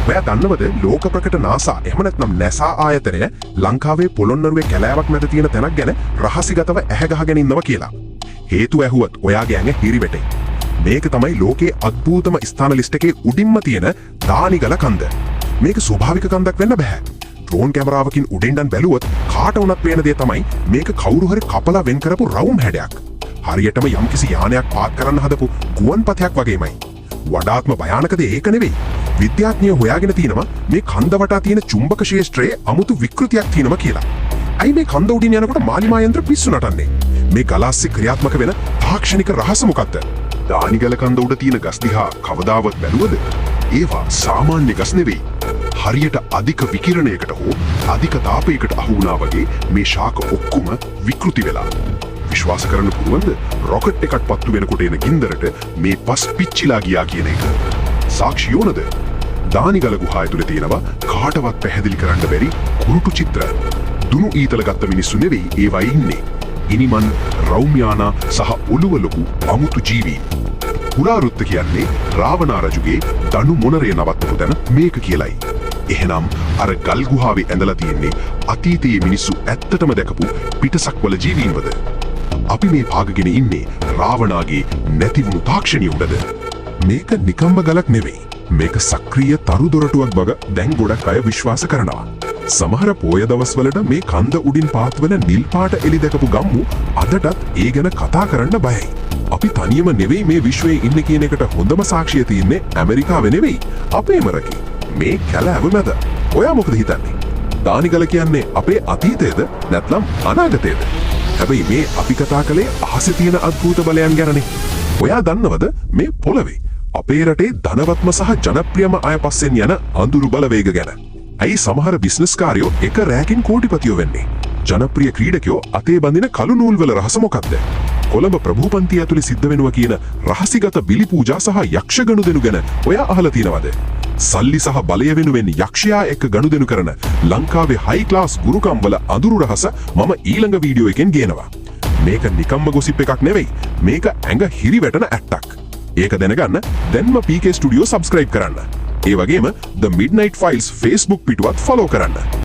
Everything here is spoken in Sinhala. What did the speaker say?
ඔයා දන්නවද ලෝක ප්‍රකට NASA එහෙම නැත්නම් NASA ආයතනය ලංකාවේ පොළොන්නරුවේ කැලෑවක් මැද තියෙන තැනක් ගැන රහසිගතව ඇහැ ගහගෙන ඉන්නවා කියලා. හේතුව ඇහුවත් ඔයාගේ ඇඟ හිරිවැටේ. මේක තමයි ලෝකයේ අద్භූතම ස්ථාන ලිස්ට් එකේ උඩින්ම තියෙන දානිගල කන්ද. මේක ස්වභාවික කන්දක් වෙන්න බෑ. ඩ්‍රෝන් කැමරාවකින් උඩින්දන් බැලුවොත් කාට වුණත් පේන දේ තමයි මේක කවුරු හරි කපලා වෙන් කරපු රවුම් හැඩයක්. හරියටම යම්කිසි යානයක් පාත් කරන්න හදපු ගුවන්පතයක් වගේමයි. වඩාත්ම භයානක දේ ඒක නෙවෙයි. විද්‍යාඥයෝ හොයාගෙන තියෙනවා මේ කන්ද වටා තියෙන චුම්බක ක්ෂේත්‍රයේ අමුතු විකෘතියක් තියෙනවා කියලා. අයි මේ කන්ද උඩින් යනකොට මාලිමා යන්ත්‍ර පිස්සු නටන්නේ. මේ ගලාස්සේ ක්‍රියාත්මක වෙන තාක්ෂණික රහස මොකක්ද? දානිගල කන්ද උඩ තියෙන ගස් දිහා කවදාවත් බැලුවද? ඒවා සාමාන්‍ය ගස් නෙවෙයි. හරියට අධික විකිරණයකට හෝ අධික තාපයකට අහු වුණා වගේ මේ ශාක ඔක්කොම විකෘති වෙලා. විශ්වාස කරන්න පුළුවන්ද? රොකට් එකක් පත්තු වෙනකොට එන ගින්දරට මේ පස් පිච්චිලා ගියා කියන එක. සාක්ෂියෝනද? දානිගල ගුහාව ඇතුලේ තියෙනවා කාටවත් පැහැදිලි කරන්න බැරි කුරුටු චිත්‍ර. දුනු ඊතල ගත්ත මිනිස්සු නෙවෙයි ඒවා ඉන්නේ. ඉනිමන්, රෞම්‍යානා සහ ඔළුව ලොකු අමුතු ජීවීන්. පුරාරුත්ත කියන්නේ රාවණා රජුගේ දනු මොනරේ නවත්තපු තැන මේක කියලයි. එහෙනම් අර ගල් ගුහාවේ ඇඳලා තියෙන්නේ අතීතයේ මිනිස්සු ඇත්තටම දැකපු පිටසක්වල ජීවීන්වද? අපි මේ පාගගෙන ඉන්නේ රාවණාගේ නැතිවුණු තාක්ෂණිය උඩද? මේක නිකම්ම ගලක් නෙවෙයි. මේක සක්‍රීය තරු දොරටුවක් බව දැන් ගොඩක් අය විශ්වාස කරනවා. සමහර පෝය දවස්වලට මේ කන්ද උඩින් පාත්වන නිල් පාට එලි දැකපු ගම්මු අදටත් ඒ ගැන කතා කරන්න බයයි. අපි තනියම නෙවෙයි මේ විශ්වයේ ඉන්න කියන එකට හොඳම සාක්ෂිය තියෙන්නේ ඇමරිකාවේ නෙවෙයි අපේම රටේ. මේ කැලෑව මැද. ඔයා මොකද හිතන්නේ? දානිගල කියන්නේ අපේ අතීතයේද නැත්නම් අනාගතයේද? හැබැයි මේ අපි කතා කළේ අහසේ තියෙන අద్භූත බලයන් ගැනනේ. ඔයා දන්නවද මේ පොළවේ අපේ රටේ ධනවත්ම සහ ජනප්‍රියම අය පස්සෙන් යන අඳුරු බලවේග ගැන? ඇයි සමහර බිස්නස් කාරයෝ එක රෑකින් කෝටිපතියෝ වෙන්නේ? ජනප්‍රිය ක්‍රීඩකයෝ අතේ බඳින කළු නූල් වල රහස මොකක්ද? කොළඹ ප්‍රභූපන්තිය ඇතුලේ සිද්ධ වෙනවා කියන රහසිගත බිලි පූජා සහ යක්ෂ ගනුදෙනු ගැන ඔයා අහලා තියෙනවද? සල්ලි සහ බලය වෙනුවෙන් යක්ෂයා එක්ක ගනුදෙනු කරන ලංකාවේ හයි ක්ලාස් ගුරුකම් වල අඳුරු රහස මම ඊළඟ වීඩියෝ එකෙන් ගේනවා. මේක නිකම්ම ගොසිප් එකක් නෙවෙයි. මේක ඇඟ හිරිවැටෙන ඇත්තක්. ඒක දැනගන්න දැන්ම PK Studio subscribe කරන්න. ඒ වගේම The Midnight Files Facebook පිටුවත් follow කරන්න.